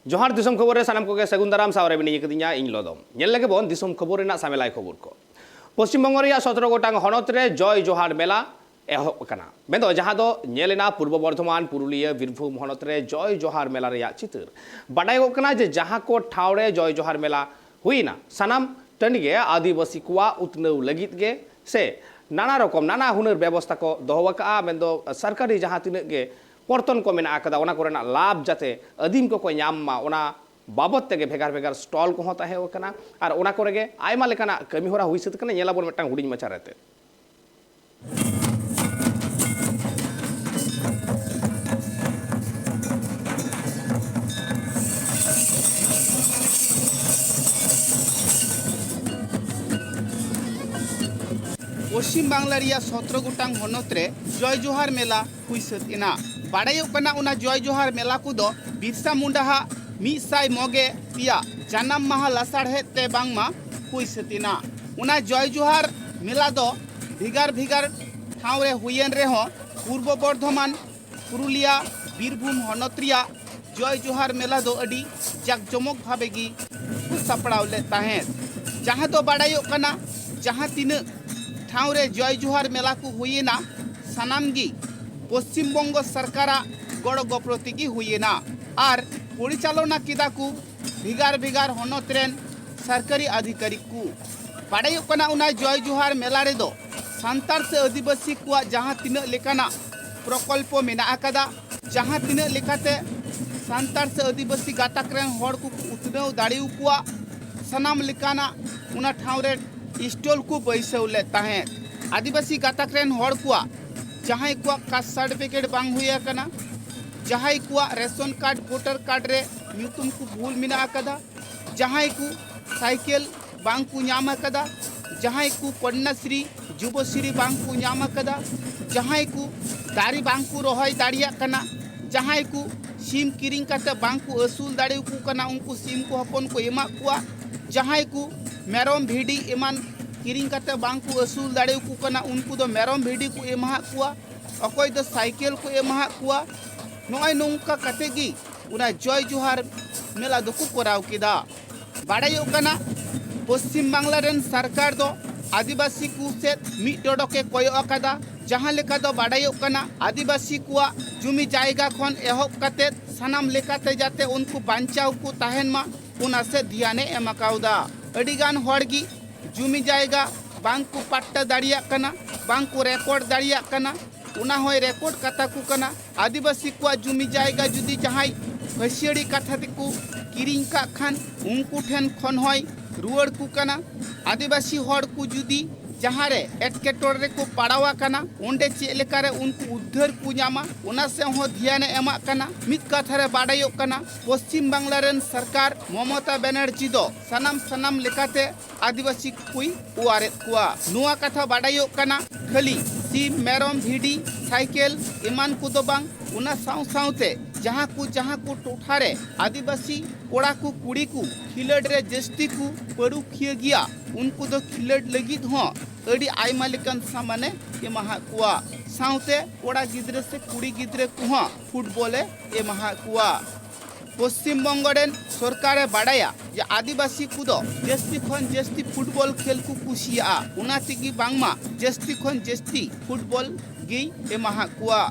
जोहार दिसम खबर सानाम को सगुन दाराम सावरे बिनी कदिया इन लोदम नेल लगे बोन दिसम खबर रेना सामेलाय खबर को पश्चिम बंग रिया 17 गोटांग हनत रे जय जोहार मेला एहब कना बेदो जहां दो नेलेना पूर्व बर्धमान पुरुलिया बीरभूम हनत रे जय जोहार मेला रिया चित्र बाडाय गो कना जे जहां को ठावरे जय जोहार मेला हुईना सानाम टंडिगे आदिवासी कुआ उतनौ लगित गे से नाना रकम नाना हुनर व्यवस्था को दोहवका मेदो सरकारी जहां तिने गे पर्तन को मेना आकदा ओना कोरेना लाभ जाते अदीम को नाम मा ओना बाबत तेगे भेगार भेगार स्टॉल को होता है वकना और ओना कोरेगे आयमा लेकाना कमी होरा हुई सत कना नेला बोन मिटांग हुडिंग मचा रहते पश्चिम बांग्ला 17 गोटांग हनत रे जय जोहार मेला हुई सतना बाड़ायोकना उना जय जोहार मेला को दो बिरसा मुंडा मिसाई मोगे पिया जन्म माह लासाड़हेते बांगमा हुई सतना उना जय जोहार मेला दो भिगार भिगार ठाव रे हुयेन रे हो पूर्व बर्धमान पुरुलिया बीरभूम हनत रिया जय जोहार मेला दो अडी जाकजमक भावेगी सापड़ावले ताहें जहां तो बाड़ायोकना जहां तीन ठाव रे जय जोहार मेला को हुईना सानामगी पश्चिम बंग सरकार गड़ गप्रति हुईना और परिचालना किदा को भिगार भिगार हनत रेन सरकारी अधिकारी को बाड़ायोकना उना जय जोहार मेला रे दो सांतार से आदिवासी को जहां तीन लेकाना प्रकल्प मेना आकादा जहां तीन लेकाते सांतार से आदिवासी गाताक रेन हड़ को उतनौ दाड़िउ कुआ सनाम लेकाना उना ठाव रे स्टॉल को बैसौले ताहें आदिवासी गाताक रेन हड़ कुआ जहां को कास्ट सर्टिफिकेट बांग हुई कना जहां को रेशन कार्ड वोटर कार्ड रे ᱧᱩᱛᱩᱢ को भूल मेना आकादा जहां को साइकिल बांग को नाम आकादा जहां को कन्याश्री युवश्री बांग को नाम आकादा जहां को दारी बांग को रोहय दाड़िया कना जहां को सिम किरिंग काते बांग को असूल दाड़े को कना उनको सिम को हपन को एमा कुआ जहां को मेरम भिडी एमान किरिंग काते बांग को असूल दाड़े को कना उनको दो मेरम भिडी को एमा कुआ अकोय दो साइकिल को एमा कुआ नय नौका कातेगी उना जय जोहार मेला दो को कराव केदा बाड़ायो कना पश्चिम बांग्ला रेन सरकार दो आदिवासी को से मिट टोडके कोयो अकादा जहां लेका दो बाड़ायो कना आदिवासी को जुमी जायगा खन एहब काते सनाम लेकाते जाते उनको बांचाव को ताहेन मा उना से ध्याने एमाकाउदा अडिगान हड़गी जुमी जायगा बांग को पट्टा दाड़िया कना बांग को रेकॉर्ड दाड़िया कना उना होय रेकॉर्ड कथा को कना आदिवासी को जुमी जायगा जुदी जहां फसियड़ी कथा को किरिंग का खान उनको ठेन खन होय रुआड़ को कना आदिवासी हड़ को जुदी जहां रे एटकेटोरे को पड़ावा कना ओंडे चेलेका रे उनको उद्धार को नामा उना से हो ध्यान एमा कना मित कथा रे बाड़ायो कना पश्चिम बांग्ला रेन सरकार ममता बनर्जी दो सनाम लेकाते आदिवासी कोई उआरे कुआ नुआ कथा बाड़ायो कना खाली सिम मेरम भिडी साइकिल इमान को दो बांग उना साउते जहां को टोठारे आदिवासी कोड़ा को कुड़ी को खिलड़ रे जस्ती को पड़ू खिया गया उनको दो खिलड़ लगी हो अड़ी आयमा लेकन सामाने एमाहा कुआ साउते कोड़ा गिद्रे से कुड़ी गिद्रे को फुटबॉले एमाहा कुआ पश्चिम बंगरेन सरकारे बाड़ाया जे आदिवासी कुदो जस्ती खन जस्ती फुटबॉल खेल को कुसिया उना तिगी बांगमा जस्ती खन जस्ती फुटबॉल गी एमाहा कुआ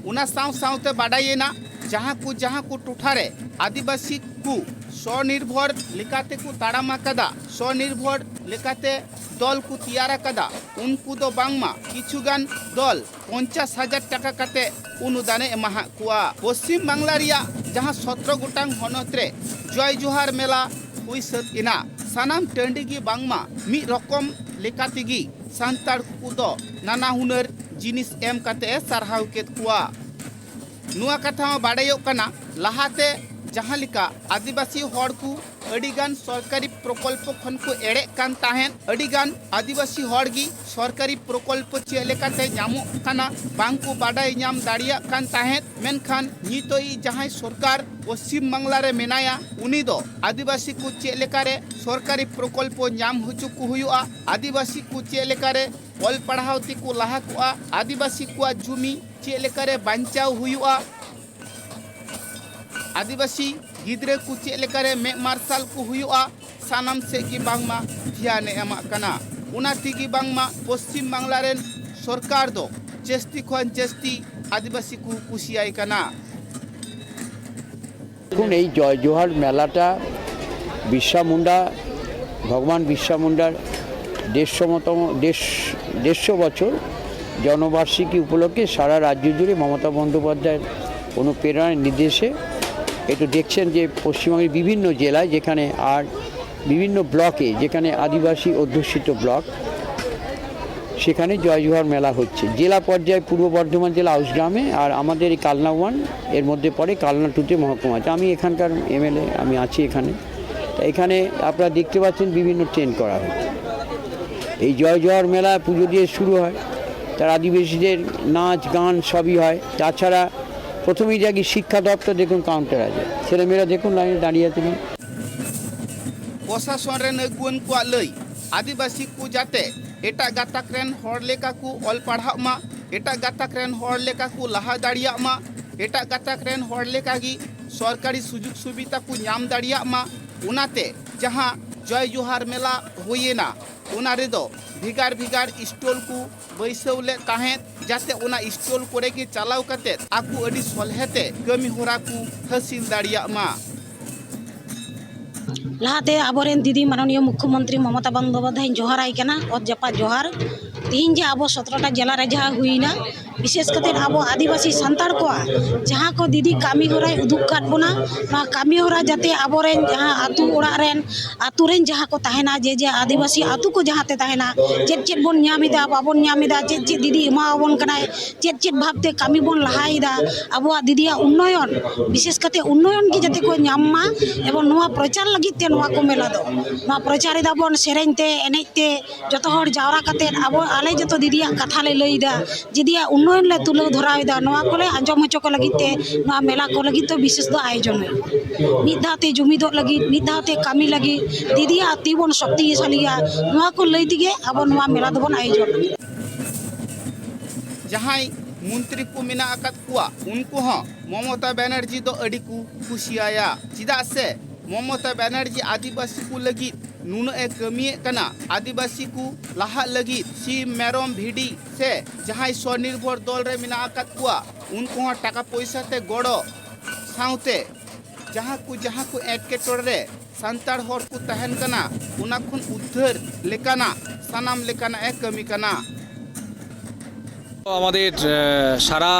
उना साउते बाड़ायेना जहां को टोठारे आदिवासी को स्वनिर्भर लेकाते को ताड़ामा कदा स्वनिर्भर लेकाते दल को तैयार कदा उनको दो बांगमा किछुगान दल 50,000 टाका काते अनुदाने एमाहा कुआ पश्चिम बांग्ला रिया जहां 17 गोटांग हनत रे जय जोहार मेला हुई सतना सानाम टंडिगी बांगमा मी रकम लेकातेगी सांतार को दो नाना हुनर जिनिस एम काते सारहाव केत कुआ नुआ कथा बाड़ायो कना लहाते जहां लिका आदिवासी हड़ को अडिगान सरकारी प्रकल्प खन को एड़े कान ताहेन अडिगान आदिवासी हड़गी सरकारी प्रकल्प चेलेकाते नामो कना बांग को बाड़ाय नाम दाड़िया कान ताहेन मेनखान नितोई जहां सरकार पश्चिम बांग्ला रे मेनाया उनी दो आदिवासी को चेलेकारे सरकारी प्रकल्प नाम हुचु को हुआ आदिवासी को चेलेकारे ऑल पढ़ावती को लाहा को आदिवासी को जुमी चेलेकारे बांचाव हुआ आदिवासी गिद्रे को चेक लेकारे मे मार्शल को हुआ सानाम से की बांगमा ध्यान एमा कना उना तिगी बांगमा पश्चिम बांग्ला रेन सरकार दो चेस्टी खन चेस्टी आदिवासी को कुशियाई कना দেখুন এই জয় জোহার মেলাটা বিরসা মুন্ডা ভগবান বিরসা মুন্ডার 150 বছর জন্মবার্ষিকী উপলক্ষে সারা রাজ্য জুড়ে মমতা বন্দ্যোপাধ্যায়ের অনুপ্রেরণার নির্দেশে একটু দেখছেন যে পশ্চিমবঙ্গের বিভিন্ন জেলায় যেখানে আর বিভিন্ন ব্লকে যেখানে আদিবাসী অধ্যুষিত ব্লক সেখানে জয় জোহার মেলা হচ্ছে। জেলা পর্যায়ে পূর্ব বর্ধমান জেলা আউসগ্রামে আর আমাদের এই কালনা 1 এর মধ্যে পড়ে কালনা 2তে মহকুমা আছে। আমি এখানকার এমএলএ, আমি আছি এখানে। এখানে আপনারা দেখতে পাচ্ছেন বিভিন্ন ট্রেন করা হচ্ছে। এই জয় জোহার মেলা পুজো দিয়ে শুরু হয়, তার আদিবাসীদের নাচ গান সবই হয়। তাছাড়া প্রথমেই দেখি শিক্ষা দপ্তর দেখুন কাউন্টার আছে, ছেলেমেয়েরা দেখুন লাইনে দাঁড়িয়ে আছে। प्रशासन रेन अगुवन को लई आदिवासी को जाते एटा गातक रेन हर लेका को ऑल पढ़ा मा एटा गातक रेन हर लेका को लहा दाड़िया मा एटा गातक रेन हर लेका की सरकारी सुजुग सुविधा को नाम दाड़िया मा उनाते जहां जय जोहार मेला होयेना उना रेदो भिगार भिगार स्टॉल को बैसौले ताहें जाते उना स्टॉल करे की चालाव कते आकु अडी सलहेते कमी होरा को हासिल दाड़िया मा लहाते आबोरेन दीदी माननीय मुख्यमंत्री ममता बंदोपाध्याय जोहार आइकना और जपा जोहार तीन जे अब 17टा जिला रे जहाँ हुईना विशेष करते अब आदिवासी संताड़ को जहाँ को दीदी कामी होरा उदुग काट बोना कामी होरा जाते आबोरेन जहाँ आतु ओड़ा रेन आतु रेन जहाँ को ताहेना जे जे आदिवासी आतु को जहाँ ते ताहेना चेत चेत बोन न्यामिदा बाबोन न्यामिदा चेत चेत दीदी एमा आबोन कनाय चेत चेत भावते कामी बोन लहाइदा आबोआ दीदिया उन्नयन विशेष करते उन्नयन की जाते को न्याममा एवं नुआ प्रचार लगित ते नुआ को मेला दो नुआ प्रचार दाबोन सेरेन ते एनेज ते जतो हर जावरा कते आबो आले जतो दीदिया कथा ले लईदा दीदिया उन्नयन ले तुलो धराइदा नुआ कोले आंजम होचो को लगित ते नुआ मेला को लगित तो विशेष दो आयोजन है मिदाते जुमिदो लगित मिदाते कामी लगी दीदिया तीबोन शक्तिशालिया नुआ को लई दिगे आबो नुआ मेला दोबोन आयोजन जहां मंत्री को मिना आकात कुआ उनको हाँ ममता बनर्जी दो अड़ी को खुशियाया चिदा से ममता बनर्जी आदिवासी को लगी नुन ए कमी कना आदिवासी को लहा लगी सीम मेरम भिडी से जहां स्वनिर्भर दल रे मिना आकात कुआ उनको हाँ टाका पैसा ते गड़ो साउते जहां को एटकेटोड़ रे संताड़ हर को तहन कना उना खुन उद्धार लेकाना सानाम लेकाना ए कमी कना আমাদের সারা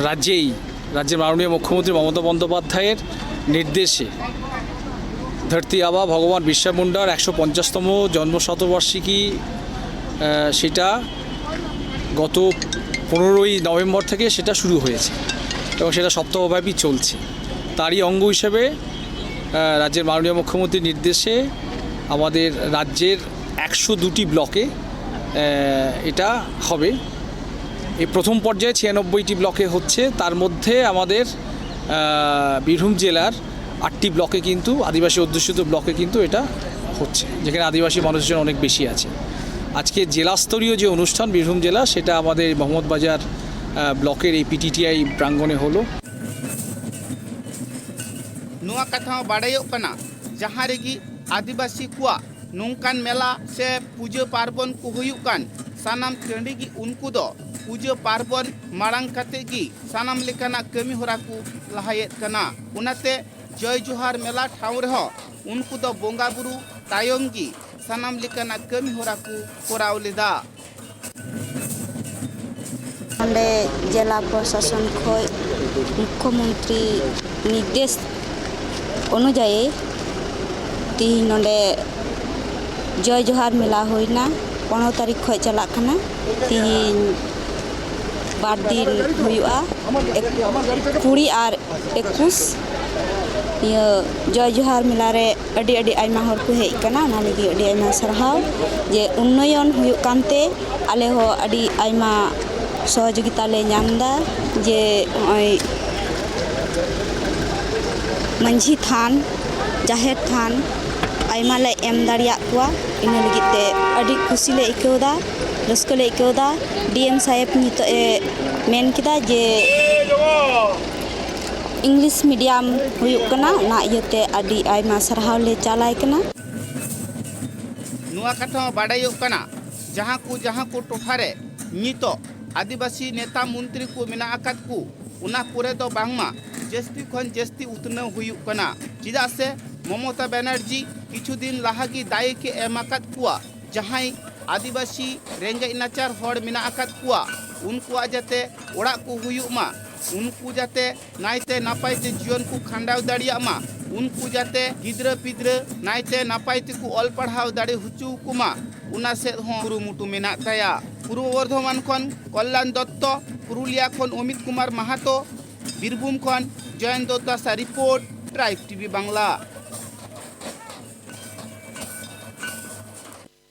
রাজ্যের মাননীয় মুখ্যমন্ত্রী মমতা বন্দ্যোপাধ্যায়ের নির্দেশে ধরতি আবা ভগবান বিরসা মুন্ডার 150তম জন্মশতবার্ষিকী সেটা গত 15ই নভেম্বর থেকে সেটা শুরু হয়েছে এবং সেটা সপ্তাহব্যাপী চলছে। তারই অঙ্গ হিসেবে রাজ্যের মাননীয় মুখ্যমন্ত্রীর নির্দেশে আমাদের রাজ্যের 102টি ব্লকে এটা হবে। এই প্রথম পর্যায়ে 96টি ব্লকে হচ্ছে, তার মধ্যে আমাদের বীরভূম জেলার 8টি ব্লকে কিন্তু আদিবাসী অধ্যুষিত ব্লকে কিন্তু এটা হচ্ছে, যেখানে আদিবাসী মানুষজন অনেক বেশি আছে। আজকে জেলাস্তরীয় যে অনুষ্ঠান বীরভূম জেলা সেটা আমাদের মোহাম্মদবাজার ব্লকের এই পিটিটিআই প্রাঙ্গণে হলো। नुआ कथा बाड़ायो कना जहाँ रेगी आदिवासी कुआ नोंकान मेला से पूजा पार्बन को हुयुकान सानाम टंडी की उनको दो पूजा पार्बन मारंग कते की सानाम लेकाना कमी होरा को लहायत कना उनाते जय जोहार मेला ठाउर हो उनको दो बोंगा बुरु तायंगी सानाम लेकाना कमी होरा को कोराव लेदा अंडे जिला प्रशासन खय मुख्यमंत्री निर्देश अनुजाई तीन नोडे जय जोहार मेला होइना 15 तारीख खय चलाक खाना तीन बार दिन हुआ 20 और 21 ये जय जोहार मेला रे अडी अडी आइमा हर को हेज कना ना लगी अडी आइमा सरहाव जे उन्नयन हुयुक कानते आले हो अडी आइमा सहयोगिता ले नामदा जे मंझी थान जाहेर थान आइमा ले एम दाड़िया कुआ इना लगिते अडी खुशी ले इकौदा रस्क ले इकौदा डीएम साहेब नितो मेन किदा जे इंग्लिश मीडियम हुयुक कना ना इयते आदि आयमा सरहाव ले चालाय कना नुआ कथा बाडायोक कना जहां को टोठारे नितो आदिवासी नेता मंत्री को मेना आकात को उना पुरे दो बांगमा जस्ती खन जस्ती उतना हुयुक कना चिदा से ममता बनर्जी किछु दिन लाहागी दाय के एमाकात कुआ जहां आदिवासी रेंगे नाचार हड़ मेना आकात कुआ उनको जाते ओड़ा को हुयुक मा उनको जाते नाइते नापाइते जीवन को खांडाव दाड़िया मा उनको जाते गिद्र पिद्र नाइते नापाइते को ऑल पढ़ाव दाड़े हुचु कुमा उना से कुरुमुटु मेना ताया पूर्व बर्धमान खन कल्याण दत्त पुरुलिया खन अमित कुमार माहातो बीरभूम खन जयंत दासा रिपोर्ट ट्राइब टीवी बांग्ला।